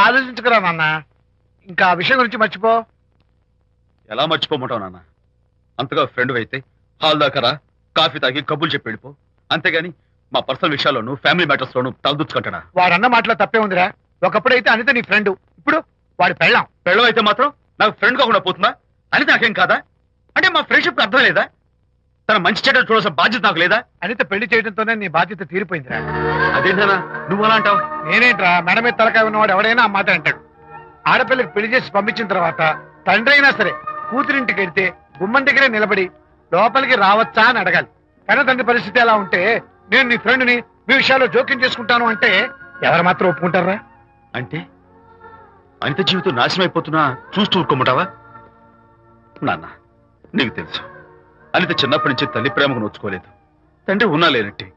ఆలోచించుకురా నాన్న. ఇంకా ఆ విషయం గురించి మర్చిపో. ఎలా మర్చిపోమంటావు నాన్న? అంతగా ఫ్రెండ్ అయితే హాల్ దాకా కాఫీ తాగి కబుర్లు చెప్పి వెళ్ళిపో. అంతేగాని మా పర్సనల్ విషయాల్లోనూ ఫ్యామిలీ మ్యాటర్స్ లోనూ తలదూర్చుకుంటాడా? వాడన్న మాటలో తప్పే ఉందిరా. ఒకప్పుడైతే అనిత నీ ఫ్రెండ్, ఇప్పుడు వాడి పెళ్ళాం. పెళ్ళం అయితే మాత్రం నాకు ఫ్రెండ్ కాకుండా పోతుందా? అనిత నాకేం కాదా? అంటే మా ఫ్రెండ్షిప్ అర్థం లేదా? తన మంచి చెడ్డ చూడాల్సిన బాధ్యత నాకు లేదా? అనిత పెళ్లి చేయడంతోనే నీ బాధ్యత తీరిపోయిందిరా. అదేంటనా నువ్వు అలా అంటావు? నేనేంట్రా, మెడ మీద తలకాయ ఉన్నవాడు ఎవడైనా ఆ మాట అంటాడు. ఆడపిల్లకి పెళ్లి చేసి పంపించిన తర్వాత తండ్రి అయినా సరే కూతురింటికి వెళ్తే గుమ్మం దగ్గరే నిలబడి లోపలికి రావచ్చా అని అడగాలి. కానీ తండ్రి పరిస్థితి ఎలా ఉంటే నేను నీ ఫ్రెండ్ని మీ విషయాల్లో జోక్యం చేసుకుంటాను అంటే ఎవరు మాత్రం ఒప్పుకుంటారా? అంటే అనిత జీవితం నాశనం అయిపోతున్నా చూస్తూ ఊరుకోమంటావా? నాన్న, నీకు తెలుసు అనిత చిన్నప్పటి నుంచి తల్లి ప్రేమకు నోచుకోలేదు. తండ్రి ఉన్నా లేనట్టే.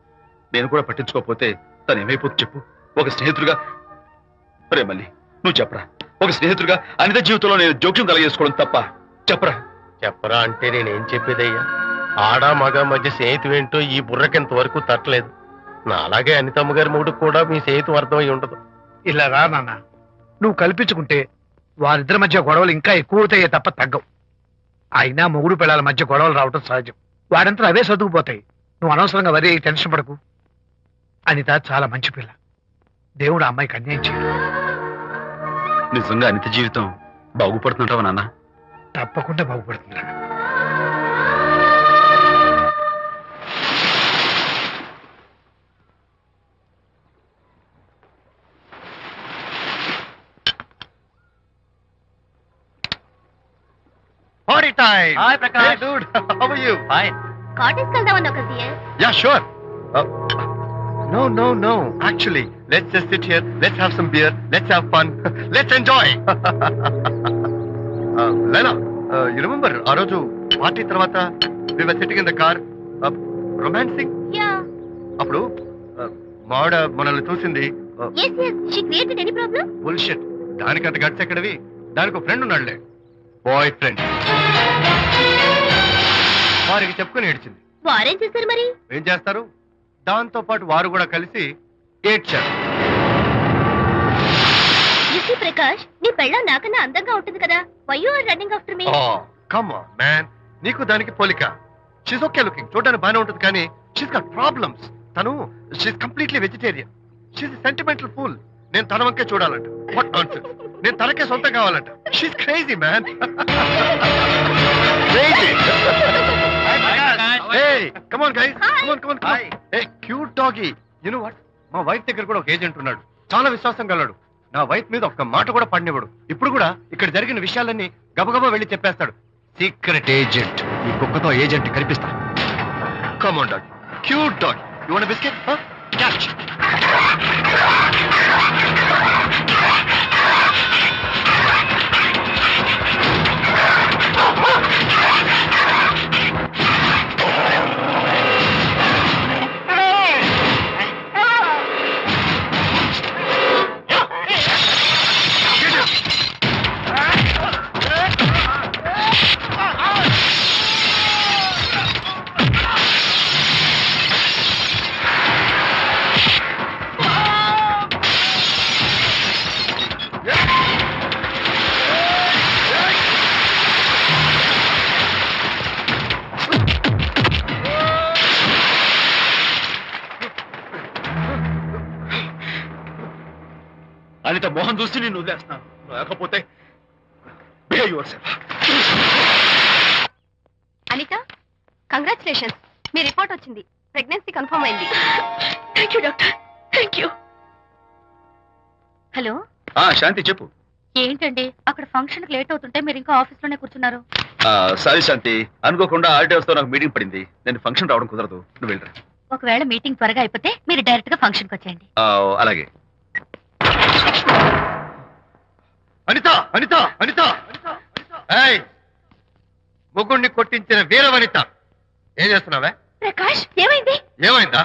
నేను కూడా పట్టించుకోకపోతే తను ఏమైపోతుంది చెప్పు? ఒక స్నేహితుడిగా ప్రేమల్ని నువ్వు చెప్పరా? ఒక స్నేహితుడిగా అనిత జీవితంలో నేను జోక్యం కలగజేసుకోవడం తప్ప? చెప్పరా? చెప్పరా అంటే నేనేం చెప్పేదయ్యా? ఆడా మగ మధ్య స్నేహితు ఏంటో ఈ బుర్రకింత వరకు తట్టలేదు. నా అలాగే అనితమ్మ గారి మూడు కూడా మీ స్నేహితు అర్థమై ఉండదు. ఇలా రా నాన్న, నువ్వు కల్పించుకుంటే వారిద్దరి మధ్య గొడవలు ఇంకా ఎక్కువ అవుతాయే తప్ప తగ్గవు. అయినా మొగుడు పిల్లల మధ్య గొడవలు రావటం సహజం. వాడంతా అవే సర్దుకుపోతాయి. నువ్వు అనవసరంగా వరి టెన్షన్ పడకు. అనిత చాలా మంచి పిల్ల. దేవుడు అమ్మాయికి అన్యాయం చేయడు. నిజంగా అనిత జీవితం బాగుపడుతుంటావా నాన్న? తప్పకుండా బాగుపడుతుందా. Party time! Hi, Prakash. Hey, dude. How are you? Fine. కాటేజ్కి వెళ్దామన్నా కదా. Yeah, sure. No. Actually, let's just sit here. Let's have some beer. Let's have fun. Let's enjoy. Lena, you remember ఆ రోజు పార్టీ తర్వాత we were sitting in the car, romancing? Yeah. అప్పుడు మావిడ మనల్ని చూసింది. Yes. She created any problem? Bullshit. దానికంత guts ఎక్కడవి? దానికి ఒక ఫ్రెండ్ ఉన్నాడులే, బాయ్ ఫ్రెండ్. వారికి చెప్పుకుని ఏడ్చింది. వారేం చేశారు మరి? ఏం చేస్తారు? దాంతో పాటు వారు కూడా కలిసి ఏడ్చారు. యూసీ ప్రకాష్, నీ పెళ్ళం నాకన్నా అందంగా ఉంటుంది కదా. Why you are running after me? Come on man, నీకు దానికి పోలిక. షీస్ ఓకే లుకింగ్, చూడడానికి బాగానే ఉంటుంది, కానీ షీస్ గాట్ ప్రాబ్లమ్స్. తను she's completely vegetarian. She's sentimental pool. నేను తన వంకే చూడాలంట. What nonsense. నేను తనకే సొంతం కావాలంట. She's crazy man. Crazy. Hey, come on guys. Come on. Hey, cute doggy. You know what? మా వైఫ్ దగ్గర కూడా ఒక ఏజెంట్ ఉన్నాడు. చాలా విశ్వాసం గలడు. నా వైఫ్ మీద ఒక్క మాట కూడా పడినివ్వడు. ఇప్పుడు కూడా ఇక్కడ జరిగిన విషయాలన్నీ గబగబా వెళ్ళి చెప్పేస్తాడు. Secret agent. ఈ కుక్కతో ఏజెంట్ కనిపిస్తా. Come on dog. Cute dog. You want a biscuit? Huh? Catch. Anitha Mohan చూసి నేను వదిలేస్తున్నాను. లేకపోతే బిహేవ్ యువర్సెల్ఫ్. అనిత, కంగ్రాచులేషన్స్. మీ రిపోర్ట్ వచ్చింది. ప్రెగ్నెన్సీ కన్ఫర్మ్ అయింది. Thank you doctor. Thank you. Hello. Shanti చెప్పు. ఏంటండి అక్కడ ఫంక్షన్ లేట్ అవుతుంటే మీరు ఇంకా ఆఫీస్ లోనే కూర్చున్నారు? సారీ శాంతి, అనుకోకుండా ఆర్డర్స్ తో నాకు మీటింగ్ పడింది. నేను ఫంక్షన్ రావడం కుదరదు. నువ్వు వెళ్ళరా. ఒకవేళ మీటింగ్ త్వరగా అయిపోతే మీరు డైరెక్ట్ గా ఫంక్షన్ కి వచ్చేయండి. అలాగే. అనిత. ఏయ్, ముగ్గుడిని కొట్టించిన వీరవనిత, ఏం చేస్తున్నావే? ప్రకాష్, ఏమైంది? ఏమైందా?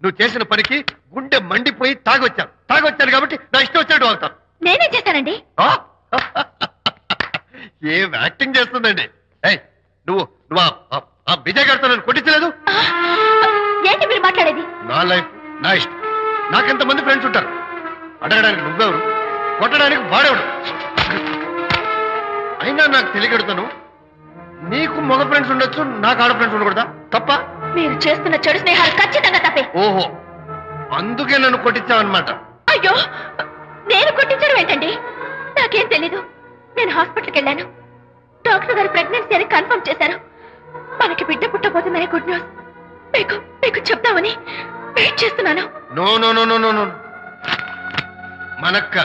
నువ్వు చేసిన పనికి గుండె మండిపోయి తాగొచ్చాను కాబట్టి నా ఇష్టం వచ్చినట్టు అవుతాను. నేనేం చేశానండి? ఏం యాక్టింగ్ చేస్తుందండి. ఏయ్, నువ్వు విజయ్ గారితో నన్ను కొట్టించలేదు. ఏంటి మీరు మాట్లాడేది? నా లైఫ్ నా ఇష్టం. నాకెంతమంది ఫ్రెండ్స్ ఉంటారు. అడగడానికి నువ్వెవరు? కొట్టడానికి వాడేవాడు. అయినా నాకు తెలియగడుతాను, నీకు మగ ఫ్రెండ్స్ ఉండొచ్చు, నాకు ఆడ ఫ్రెండ్స్ ఉండకూడదా? తప్ప? మీరు చేస్తున్న చెడు స్నేహాలు ఖచ్చితంగా తప్పే. ఓహో, అందుకే నన్ను కొట్టించావన్నమాట. అయ్యో, నేను కొట్టించడం ఏంటండి? నాకేం తెలీదు. నేను హాస్పిటల్కి వెళ్ళాను. డాక్టర్ గారు ప్రెగ్నెన్సీ అని కన్ఫర్మ్ చేశారు. మనకి బిడ్డ పుట్టబోతుందనే గుడ్ న్యూస్ మీకు చెప్తామని వెయిట్ చేస్తున్నాను. No no no no no no, మనక్క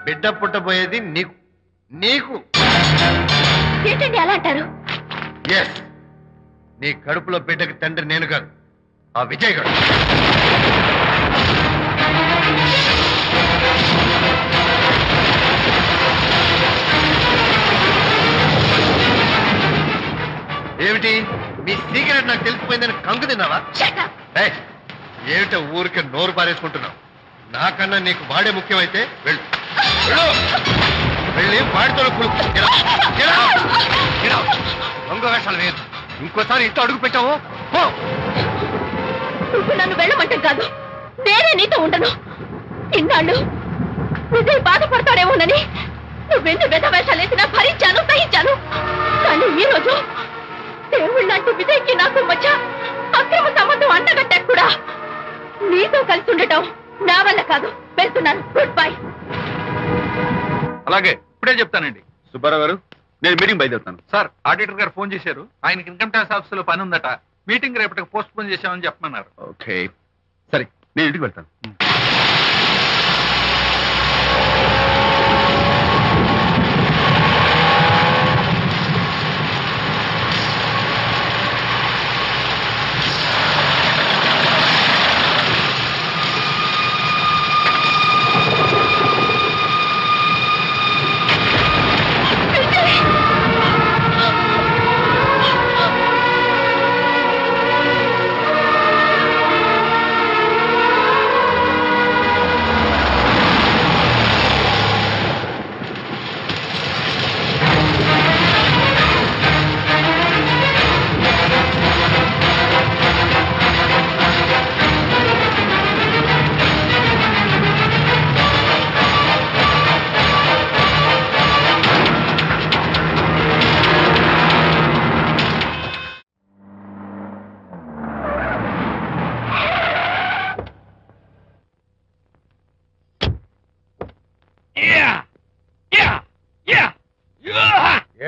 బిడ్డ పుట్టబోయేది నీకు. నీకు ఏంటండి అలా అంటారు? ఎస్, నీ కడుపులో బిడ్డకి తండ్రి నేను కాదు, ఆ విజయ్ గారు. ఏమిటి మీ సీక్రెట్ నాకు తెలిసిపోయిందని కంగు తిన్నావా? ఏమిటో ఊరికే నోరు పారేసుకుంటున్నావు? నాకన్నా నీకు వాడే ముఖ్యమైతే వెళ్ళు, వెళ్ళి వాడితో దొంగ వేషాలు వేయదు. ఇంకోసారి ఇంట్లో అడుగు పెట్టావు నువ్వు నన్ను వెళ్ళమంటే కాదు, నేనే నీతో ఉండను. ఇన్నాళ్ళు విజయ్ బాధపడతాడేమోనని నువ్వెన్ని వేషాలు వేసినా భరించాను, సహించాను. కానీ ఈ రోజు దేవుళ్ళంటూ విజయ్కి నాకు మధ్య అక్రమ సంబంధం అంటగట్టాక కూడా నీతో కలిసి ఉండటం నా వల్ల కాదు. వెళ్తున్నాను, గుడ్ బై. అలాగే ఇప్పుడే చెప్తానండి. సుబ్బారావు గారు, నేను మీటింగ్ బయలుదేరుతాను. సార్, ఆడిటర్ గారు ఫోన్ చేశారు. ఆయనకి ఇన్కమ్ ట్యాక్స్ ఆఫీస్ లో పని ఉందట. మీటింగ్ రేపటికి పోస్ట్ పోన్ చేశామని చెప్పమన్నారు. ఓకే, సరే, నేను ఇంటికి వెళ్తాను.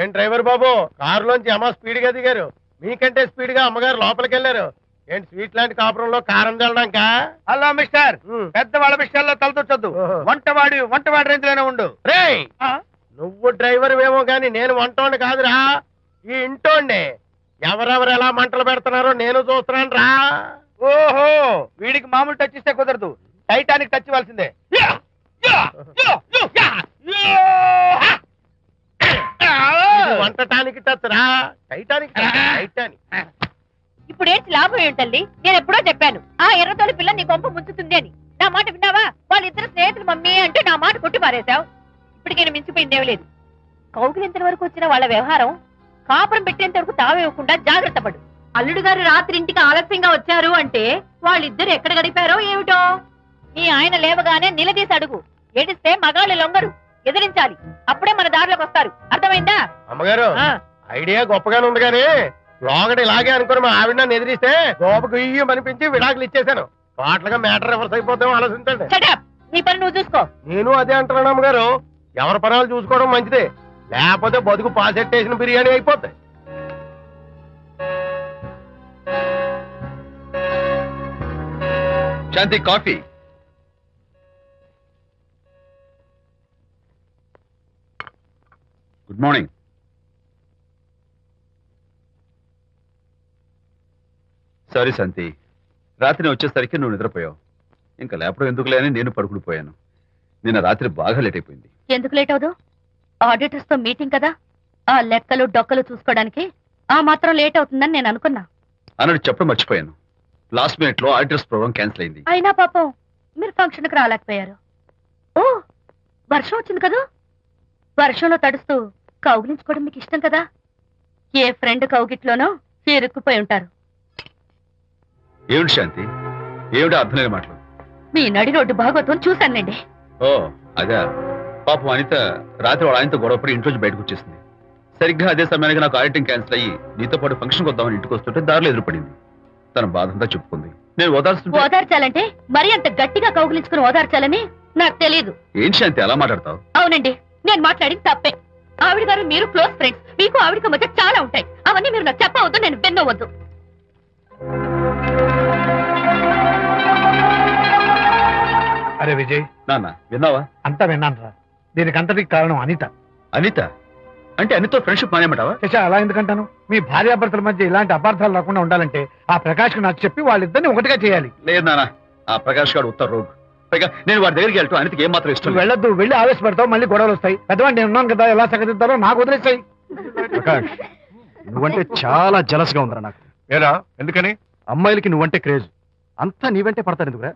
ఏం డ్రైవర్ బాబు, కారులోంచి అమ్మ స్పీడ్ గా దిగారు. మీకంటే స్పీడ్ గా అమ్మగారు లోపలికి వెళ్ళారు. ఏంటి స్వీట్ లాంటి కాపురంలో కారం చల్లడాక? హలో మిస్టర్, పెద్దవాళ్ళ విషయాల్లో తలదొచ్చొద్దు. వంటవాడి రేంజ్ లోనే ఉండు. రే, నువ్వు డ్రైవర్ ఏమో గాని నేను వంటోండి కాదురా, ఈ ఇంటోండి. ఎవరెవరు ఎలా మంటలు పెడుతున్నారో నేను చూస్తున్నాను రా. ఓహో, వీడికి మామూలు టచ్ ఇస్తే కుదరదు, టైటానిక్ టచ్ ఇవ్వాల్సిందే. వంటటానికి టచ్ రా, టైటానిక్ టైటానిక్. ఇప్పుడు ఏంటి లాభం ఏంటల్లి? నేను ఎప్పుడో చెప్పాను ఆ ఎర్రతోలి పిల్ల నీ కొంప ముంచుతుంది అని. నా మాట విన్నావా? వాళ్ళిద్దరు స్నేహితులు మమ్మీ అంటే నా మాట కొట్టి పారేశావు. ఇప్పటికి నేను మించిపోయిందేం లేదు. కౌగిలింత వరకు వచ్చిన వాళ్ళ వ్యవహారం కాపురం పెట్టేంత వరకు తావేవ్వకుండా జాగ్రత్త పడు. అల్లుడు గారు రాత్రి ఇంటికి ఆలస్యంగా వచ్చారు అంటే వాళ్ళిద్దరు ఎక్కడ గడిపారో ఏమిటో. నీ ఆయన లేవగానే నిలదీసి అడుగు. ఏడిస్తే మగాళ్ళు లొంగరు, ఎదిరించాలి. అప్పుడే మన దారిలోకి వస్తారు. అర్థమైందా? అమ్మగారు, ఐడియా గొప్పగానే ఉంది కానీ లోగడ ఇలాగే అనుకుని మా ఆవిడ నన్ను ఎదిరిస్తే గోపకు ఇయ్యం అనిపించి విడాకులు ఇచ్చేశాను. పాటలుగా మ్యాటర్ రివర్స్ అయిపోతాం, ఆలోచించండి. నీ పని నువ్వు చూసుకో. నేను అదే అంటున్నాను అమ్మగారు, ఎవరి పనాలు చూసుకోవడం మంచిదే, లేకపోతే బతుకు పాసెట్టేసిన బిర్యానీ అయిపోతాయి. శాంతి, కాఫీ. Good morning. సారీ శాంతి, రాత్రి వచ్చేసరికి నువ్వు నిద్రపోయావు. ఇంకా లేపడం ఎందుకులే అని నేను పడుకుడిపోయాను. నిన్న రాత్రి బాగా లేట్ అయిపోయింది. ఎందుకు లేట్ అవదు? ఆడిటర్స్ తో మీటింగ్ కదా, ఆ లెక్కలు డొక్కలు చూసుకోవడానికి ఆ మాత్రం లేట్ అవుతుందని నేను అనుకున్నా. అన్నట్టు చెప్పడం మర్చిపోయాను. లాస్ట్ మినిట్ లో ఆడిటర్స్ ప్రోగ్రామ్ క్యాన్సిల్ అయింది. అయినా పాపం మీరు ఫంక్షన్ కి రాలేకపోయారు. ఓ, వర్షం వచ్చింది కదా, వర్షంలో తడుస్తూ కౌగిలించుకోవడం మీకు ఇష్టం కదా. ఏ ఫ్రెండ్ కౌగిట్లోనో ఇరుక్కుపోయి ఉంటారు. ఏమిటి శాంతి, ఏమిటి అర్థం లేని మాటలు? మీ నడి రోడ్డు భాగవతం చూశానండి. ఓ అదే, పాపం అనిత రాత్రి వాళ్ళ ఆయనతో గొడవపడి ఇంట్లోంచి బయటకు వచ్చేసింది. సరిగ్గా అదే సమయానికి నాకు ఆడిటింగ్ క్యాన్సిల్ అయ్యి నీతో పాటు ఫంక్షన్కి వద్దామని ఇంటికి వస్తుంటే దారిలో ఎదురుపడింది. తన బాధంతా చెప్పుకుంది. నేను ఓదార్చాలంటే మరి అంత గట్టిగా కౌగిలించుకుని ఓదార్చాలని నాకు తెలియదు. ఏంటి శాంతి అలా మాట్లాడతావు? అవునండి, నేను మాట్లాడింది తప్పే. ఆవిడ గారు మీరు క్లోజ్ ఫ్రెండ్స్, మీకు ఆవిడకి మధ్య చాలా ఉంటాయి. అవన్నీ మీరు నాకు చెప్పవద్దు, నేను విన్నవద్దు. అరే విజయ్, నాన్న విన్నావా? అంతా విన్నాను రా. దీనికి అంతటికి కారణం అనిత. అనిత అంటే అనితో ఫ్రెండ్షిప్ మానేమంటావా? శశా, అలా ఎందుకంటాను? మీ భార్యాభర్తల మధ్య ఇలాంటి అపార్థాలు రాకుండా ఉండాలంటే ఆ ప్రకాష్ కు నాకు చెప్పి వాళ్ళిద్దరిని ఒకటిగా చేయాలి. లేదు నాన్న, ఆ ప్రకాష్ గారు ఉత్తర రోగ్. పైగా నేను వాడి దగ్గరికి వెళ్తాను. అనితకి ఏం మాత్రం ఇష్టం. వెళ్ళొద్దు, వెళ్ళి ఆవేశపడతావు, మళ్ళీ గొడవలు వస్తాయి. పెద్దవాడిని నేను ఉన్నాను కదా, ఎలా సగదిద్దారో నాకు వదిలేస్తాయి. ప్రకాష్, నువ్వంటే చాలా జలస్ గా ఉందిరా నాకు. ఏరా ఎందుకని? అమ్మాయిలకి నువ్వంటే క్రేజ్. అంతా నీవంటే పడతారు ఎందుకురా?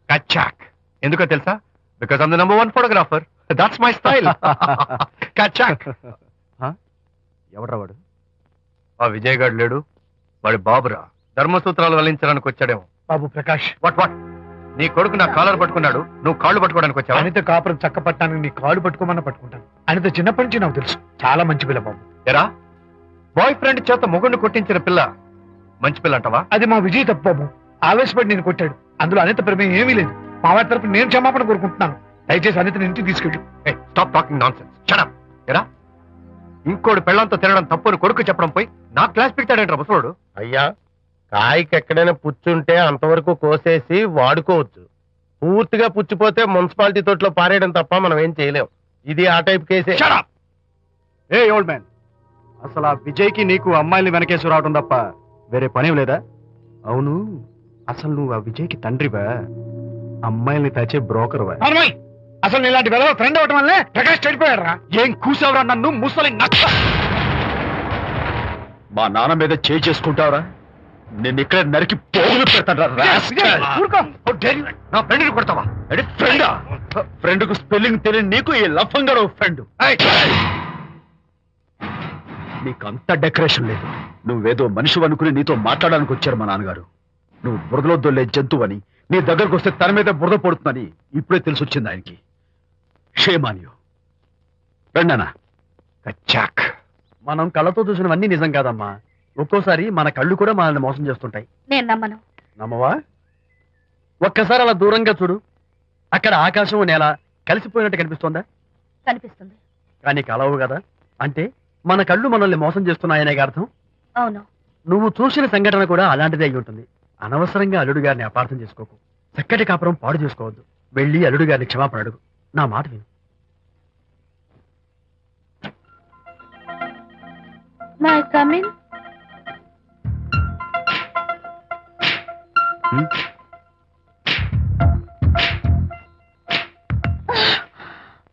కచ్చాక్. ఎందుకో తెలుసా? Because I'm the number 1 photographer. That's my style. కచ్చాక్. ఎవడ్రా వాడు? ఆ విజయ్ గారు లేడు, వాడి బాబురా. ధర్మసూత్రాలు వల్లించడానికి వచ్చాడేమో. బాబు ప్రకాష్, వాట్ వాట్? నీ కొడుకు నా కాలర్ పట్టుకున్నాడు, నువ్వు కాళ్ళు పట్టుకోవడానికి వచ్చావా? అనిత కాపురం చక్క పట్టడానికి నీ కాళ్ళు పట్టుకోమన్నా పట్టుకుంటాను. అనిత చిన్నప్పటి నుంచి నాకు తెలుసు, చాలా మంచి పిల్ల బాబు. ఎరా, బాయ్ ఫ్రెండ్ చేత మొగుడిని కొట్టించిన పిల్ల మంచి పిల్ల అంటావా? అది మా విజయ్ తప్పు బాబు. ఆవేశపడి నేను కొట్టాడు. అందులో అనిత ప్రమేయం ఏమీ లేదు. మా వారి తరపు నేను క్షమాపణ కోరుకుంటున్నాను. దయచేసి అనితని ఇంటికి తీసుకెళ్ళు. Stop talking nonsense. Shut up. ఎరా, ఇంకోటి పెళ్ళంతో తినడం తప్పుని కొడుకు చెప్పడం పోయి నా క్లాస్ పెడతాడంట ముసలోడు. అయ్యా, కాయకి ఎక్కడైనా పుచ్చుంటే అంతవరకు కోసేసి వాడుకోవచ్చు. పూర్తిగా పుచ్చిపోతే మున్సిపాలిటీ తోటలో పారేయడం తప్ప మనం ఏం చేయలేం. ఇది ఆ టైప్ కేసే. Shut up! ఏ ఓల్డ్ మ్యాన్, అసలు ఆ విజయ్కి నీకు అమ్మాయిని వెనకేసి రావడం తప్ప వేరే పనేం లేదా? అవును, అసలు నువ్వు ఆ విజయ్కి తండ్రివా, అమ్మాయిల్ని తెచ్చే బ్రోకర్వా? అసలు ఇలాంటి వెధవ ఫ్రెండ్ అవటం వల్లే ప్రకాష్ చెడిపోయాడు రా. ఏం కూసావురా నన్ను ముసలి నచ్చ? మా నాన్న మీద చేసుకుంటావరా? నేను ఇక్కడ నరికి పోగులు పెడతాను. నా ఫ్రెండ్ని కొడతావా? ఫ్రెండా? ఫ్రెండ్ కు స్పెల్లింగ్ తెలియని నీకు ఈ లఫంగా ఫ్రెండ్. నీకు అంత డెకరేషన్ లేదు. నువ్వేదో మనిషి అనుకుని నీతో మాట్లాడడానికి వచ్చారు మా నాన్నగారు. నువ్వు బురదలో దొల్లే జంతువు అని, నీ దగ్గరకు వస్తే తన మీద బురద పడుతుందని ఇప్పుడే తెలిసి వచ్చింది ఆయనకి. షేమాన్యు రండనా. కచ్చాక్. మనం కళ్ళతో చూసినవన్నీ నిజం కాదమ్మా. ఒక్కోసారి మన కళ్ళు కూడా మనల్ని మోసం చేస్తుంటాయి. నేను నమ్మను. నమ్మవా? ఒక్కసారి అలా దూరంగా చూడు. అక్కడ ఆకాశం నేల కలిసిపోయినట్టు కనిపిస్తోందా? కనిపిస్తుంది. కానీ కలవు కదా. అంటే మన కళ్ళు మనల్ని మోసం చేస్తున్నాయనే అర్థం. అవును. నువ్వు చూసిన సంఘటన కూడా అలాంటిదే అయి ఉంటుంది. అనవసరంగా అల్లుడు గారిని అపార్థం చేసుకోకు. చక్కటి కాపురం పాడు చేసుకోవద్దు. వెళ్ళి అల్లుడు గారిని క్షమాపణ అడుగు. నా మాట విను. May come in.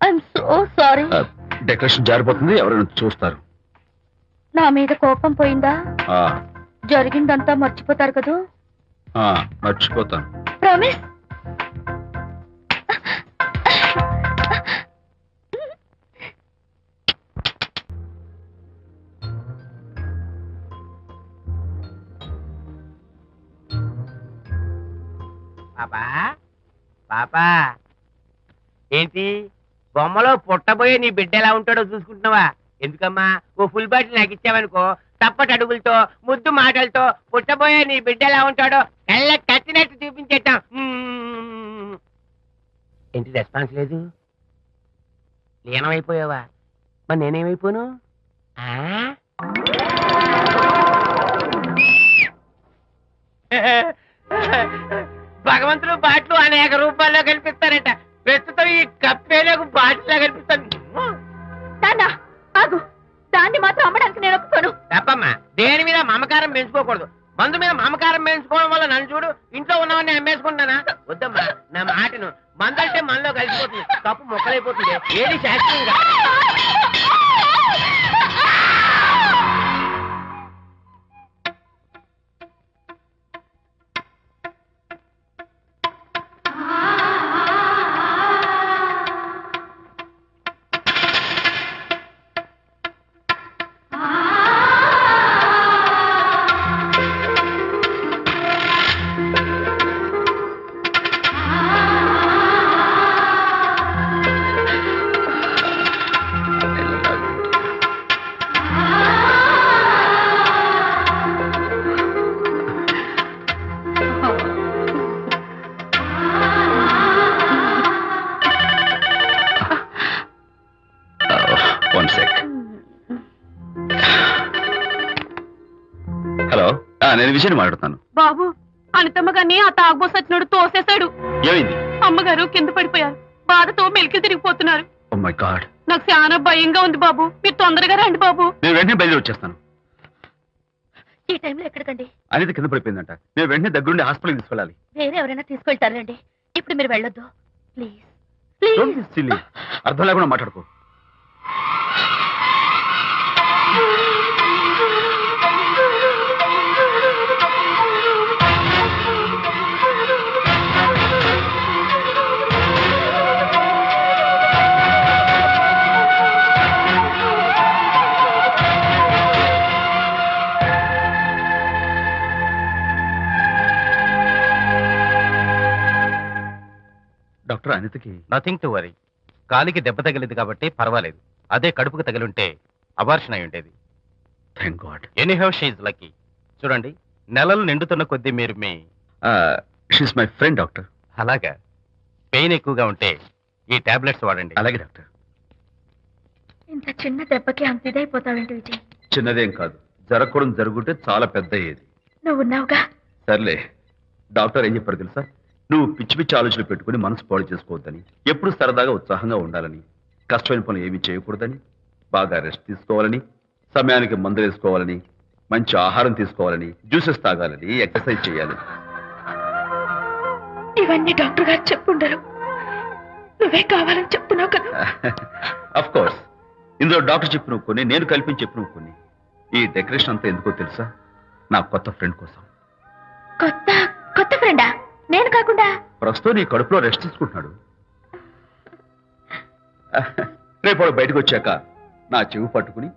I'm so sorry. Decoration జారిపోతుంది, ఎవరైనా చూస్తారు. నా మీద కోపం పోయిందా? ఆ, జరిగిందంతా మర్చిపోతారు కదూ? ఆ, మర్చిపోతాను. ప్రామిస్. పాపా పాపా, ఏంటి బొమ్మలో పుట్టబోయే నీ బిడ్డ ఎలా ఉంటాడో చూసుకుంటున్నావా? ఎందుకమ్మా, ఓ ఫుల్ బాటిల్ నాకు ఇచ్చావనుకో, తప్పటి అడుగులతో ముద్దు మాటలతో పుట్టబోయే నీ బిడ్డ ఎలా ఉంటాడో కళ్ళ కట్టినట్టు చూపించేటాం. ఏంటి రెస్పాన్స్ లేదు? లీనమైపోయావా? మరి నేనేమైపోను? భగవంతుడు బాట్లు అనేక రూపాల్లో కనిపిస్తారట. ప్రస్తుతం ఈ కప్పేలకు బాటిల్లా కనిపిస్తాను. ఆగు, దాన్ని మాత్రం అమ్మడానికి నేను ఒప్పుకోను. తప్పమ్మా, దేని మీద మమకారం పెంచుకోకూడదు. మందు మీద మమకారం పెంచుకోవడం వల్ల నన్ను చూడు, ఇంట్లో ఉన్నవన్నీ అమ్మేసుకుంటానా? వద్దమ్మా, నా మాటను. మందు అంటే మనలో కలిసిపోతుంది, కప్పు మొక్కలైపోతుంది. ఏది శాస్త్రీయంగా నేను విజయ్ మాట్లాడుతాను. బాబు అనితమ్మ గారిని ఆ తాగుబోసు వచ్చినాడు తోసేశాడు. ఏమైంది? అమ్మగారు కింద పడిపోయారు. బాధతో మెలికి తిరిగిపోతున్నారు. Oh my God. నాకు చాలా భయంగా ఉంది బాబు. మీరు తొందరగా రండి బాబు. నేను వెంటనే బయలుదేరి వచ్చేస్తాను. ఈ టైంలో ఎక్కడికండి? అనిత కింద పడిపోయిందంట. నేను వెంటనే దగ్గరుండి హాస్పిటల్కి తీసుకెళ్ళాలి. వేరే ఎవరైనా తీసుకెళ్తారండి. ఇప్పుడు మీరు వెళ్ళొద్దు ప్లీజ్. Don't be silly. అర్థం లేకుండా మాట్లాడుకో. డాక్టర్, అనితకి నథింగ్ టు వరీ. కాలికి దెబ్బ తగిలింది కాబట్టి పర్వాలేదు. అదే కడుపుకు తగిలింటే అబార్షన్ అయి ఉండేది. Thank God. Anyhow she's lucky. చూడండి, నెలలు నిండుతున్న కొద్దీ మీరు మీ షీస్ మై ఫ్రెండ్ డాక్టర్. అలాగా పెయిన్ ఎక్కువగా ఉంటే ఈ టాబ్లెట్స్ వాడండి. అలాగే డాక్టర్. ఇంత చిన్న దెబ్బకి అంత ఇదైపోతావేంటి విజయ్? చిన్నదేం కాదు, జరగకూడదు జరుగుంటే చాలా పెద్ద అయ్యేది. నువ్వు ఉన్నావుగా. సర్లే. డాక్టర్ ఏం చెప్పారు తెలుసా? నువ్వు పిచ్చి పిచ్చి ఆలోచనలు పెట్టుకుని మనసు పాడు చేసుకోవద్దని, ఎప్పుడు సరదాగా ఉత్సాహంగా ఉండాలని, కష్టమైన పనులు ఏమీ చేయకూడదని, బాగా రెస్ట్ తీసుకోవాలని, సమయానికి మందులు వేసుకోవాలని, మంచి ఆహారం తీసుకోవాలని, జ్యూసెస్ తాగాలని, ఎక్సర్సైజ్ చేయాలి. ఇవన్నీ డాక్టర్ గారు చెప్పుండరు. నువ్వే కావాలని చెప్తున్నావు కదా. Of course. ఇందులో డాక్టర్ చెప్పిన కొన్ని, నేను కల్పించి చెప్పిన కొన్ని. ఈ డెకరేషన్ అంతా ఎందుకో తెలుసా? నా కొత్త ఫ్రెండ్ కోసం. కొత్త కొత్త ఫ్రెండా? నేను కాకుండా? ప్రస్తుతం నీ కడుపులో రెస్ట్ తీసుకుంటున్నాడు. రేపు వాడు బయటకు వచ్చాక నా చెవి పట్టుకుని,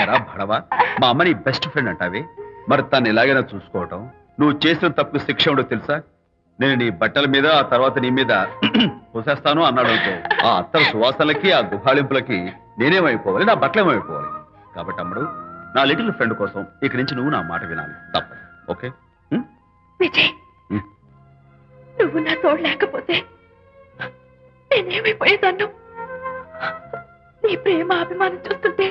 ఏరా భడవా, మా అమ్మ నీ బెస్ట్ ఫ్రెండ్ అంటావే, మరి తను ఎలాగైనా చూసుకోవటం, నువ్వు చేసిన తప్పు శిక్ష ఉండో తెలుసా? నేను నీ బట్టల మీద, ఆ తర్వాత నీ మీద పోసేస్తాను అన్నాడు అనుకో, ఆ అత్తల సువాసనలకి, ఆ గుహాళింపులకి నేనేమైపోవాలి, నా బట్టలేమైపోవాలి. కాబట్టి అమ్ముడు, నా లిటిల్ ఫ్రెండ్ కోసం ఇక్కడి నుంచి నువ్వు నా మాట వినాలి, తప్పదు. ఓకే? విజయ్, నువ్వు నా తోడు లేకపోతే నేనేమైపోయేదాన్ను. నీ ప్రేమ అభిమానం చూస్తుంటే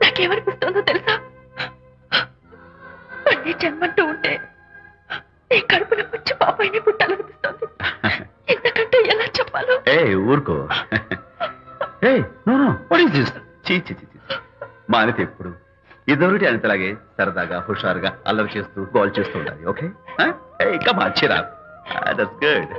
నాకేమనిపిస్తుందో తెలుసా? మళ్ళీ జన్మంటూ ఉంటే నీ కడుపున వచ్చి పాపాయిని పుట్టాలనిపిస్తుంది. ఎందుకంటే ఎలా చెప్పాలో. ఏ ఊరుకో. ఏ no no, what is this? చీ చీ చీ. మా అనిత ఎప్పుడు ఇదొకటి అనితలాగే సరదాగా, హుషారుగా, అల్లరి చేస్తూ, గోల్ చేస్తూ ఉండాలి. ఓకే? ఇంకా మంచిరా. That's good.